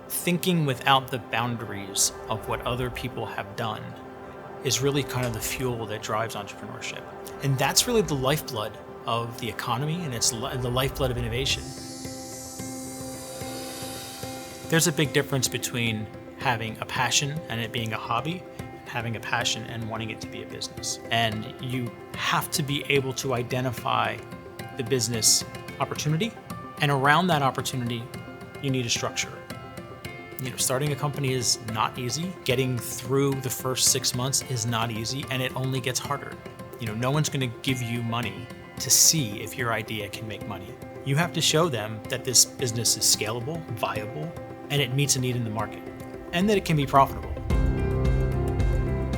thinking without the boundaries of what other people have done is really kind of the fuel that drives entrepreneurship. And that's really the lifeblood of the economy, and it's the lifeblood of innovation. There's a big difference between having a passion and it being a hobby, and having a passion and wanting it to be a business. And you have to be able to identify the business opportunity, and around that opportunity, you need a structure. Starting a company is not easy. Getting through the first 6 months is not easy, and it only gets harder. No one's going to give you money to see if your idea can make money. You have to show them that this business is scalable, viable, and it meets a need in the market, and that it can be profitable.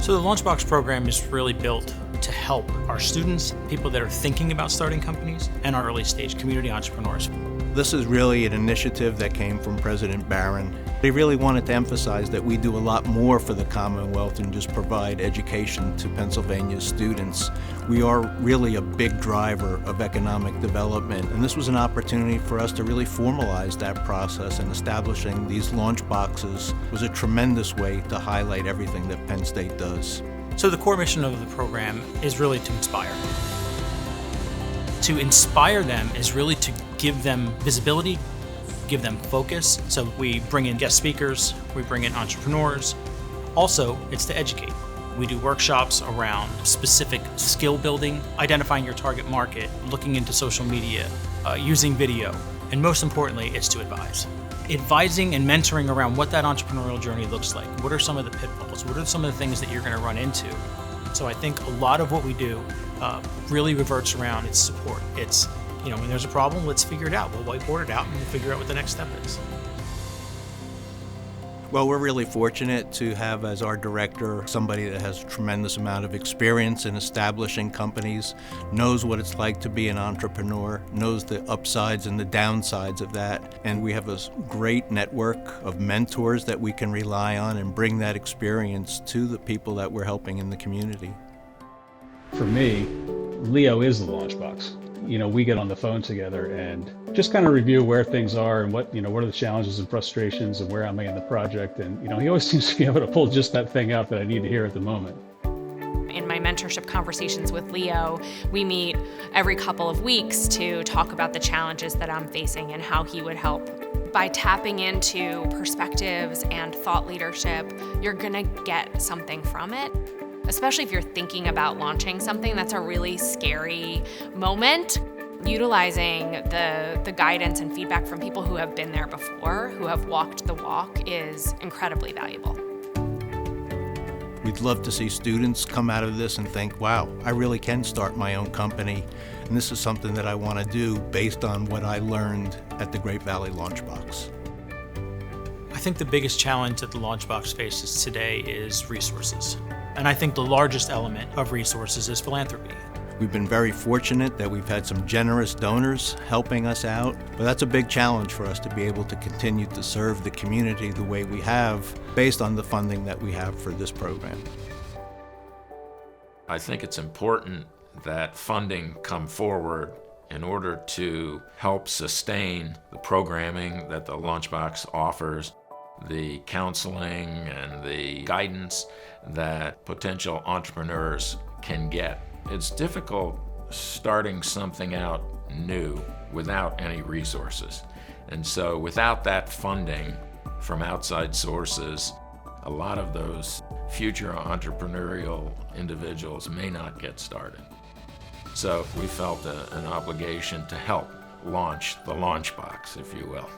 So the LaunchBox program is really built to help our students, people that are thinking about starting companies, and our early stage community entrepreneurs. This is really an initiative that came from President Barron. He really wanted to emphasize that we do a lot more for the Commonwealth than just provide education to Pennsylvania students. We are really a big driver of economic development, and this was an opportunity for us to really formalize that process, and establishing these launch boxes was a tremendous way to highlight everything that Penn State does. So the core mission of the program is really to inspire. To inspire them is really to give them visibility, give them focus. So we bring in guest speakers, we bring in entrepreneurs. Also, it's to educate. We do workshops around specific skill building, identifying your target market, looking into social media, using video, and most importantly, it's to advise. Advising and mentoring around what that entrepreneurial journey looks like. What are some of the pitfalls? What are some of the things that you're going to run into? So I think a lot of what we do really reverts around its support. It's, when there's a problem, let's figure it out. We'll whiteboard it out and we'll figure out what the next step is. Well, we're really fortunate to have as our director somebody that has a tremendous amount of experience in establishing companies, knows what it's like to be an entrepreneur, knows the upsides and the downsides of that. And we have a great network of mentors that we can rely on and bring that experience to the people that we're helping in the community. For me, Leo is the LaunchBox. We get on the phone together and just kind of review where things are and what are the challenges and frustrations and where am I in the project. And, he always seems to be able to pull just that thing out that I need to hear at the moment. In my mentorship conversations with Leo, we meet every couple of weeks to talk about the challenges that I'm facing and how he would help. By tapping into perspectives and thought leadership, you're gonna get something from it. Especially if you're thinking about launching something that's a really scary moment. Utilizing the guidance and feedback from people who have been there before, who have walked the walk, is incredibly valuable. We'd love to see students come out of this and think, wow, I really can start my own company, and this is something that I want to do based on what I learned at the Great Valley LaunchBox. I think the biggest challenge that the LaunchBox faces today is resources. And I think the largest element of resources is philanthropy. We've been very fortunate that we've had some generous donors helping us out, but that's a big challenge for us to be able to continue to serve the community the way we have based on the funding that we have for this program. I think it's important that funding come forward in order to help sustain the programming that the LaunchBox offers, the counseling and the guidance that potential entrepreneurs can get. It's difficult starting something out new without any resources. And so without that funding from outside sources, a lot of those future entrepreneurial individuals may not get started. So we felt an obligation to help launch the LaunchBox, if you will.